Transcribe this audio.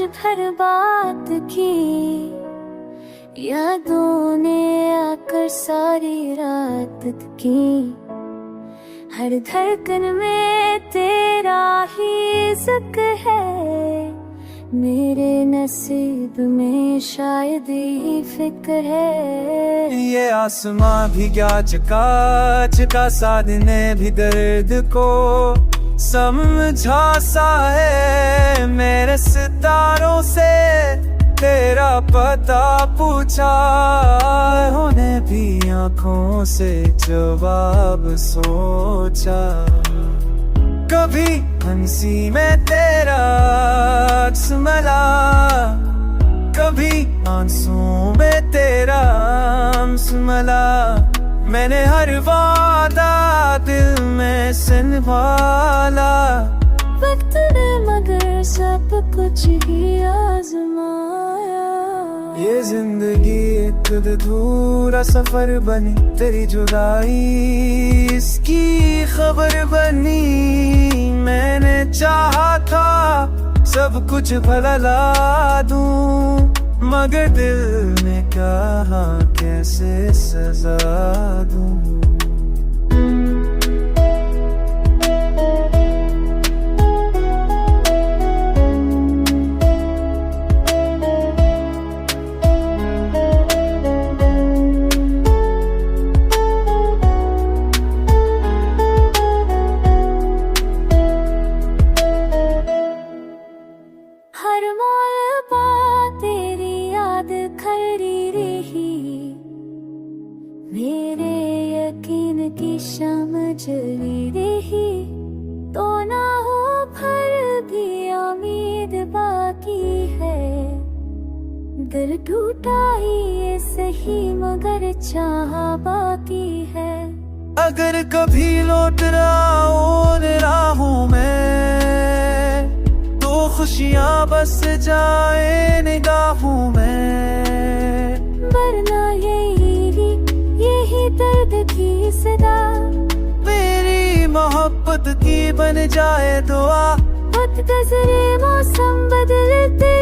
भर बात की, यादों ने आकर सारी रात की। हर धड़कन में तेरा ही जिक्र है, मेरे नसीब में शायद ही फिक्र है। ये आसमां भी क्या चका चका सा ने भी दर्द को समझा सा है। मेरे सितारों से तेरा पता पूछा, होने भी आँखों से जवाब सोचा। कभी हंसी में तेरा अक्स मिला, कभी आंसू में तेरा अम्स मिला। मैंने हर वादा दिल में से निभाला, वक्त ने मगर सब कुछ ही आजमाया। ये जिंदगी एक अधूरा सफर बनी, तेरी जुदाई इसकी खबर बनी। मैंने चाहा था सब कुछ भला ला दूं, मगर दिल ने कहा कैसे सजा दूं। हर मोड़ पर तेरी याद खड़ी रही, मेरे यकीन की शम्म जली रही। तो ना हो फिर भी उम्मीद बाकी है, दिल टूटा ही ये सही मगर चाह बाकी है। अगर कभी लौट रहा हो राहों में, खुशियाँ बस जाए निगाहों में। वरना यही दर्द की सदा, मेरी मोहब्बत की बन जाए दुआ। वक्त गुज़रे मौसम बदलते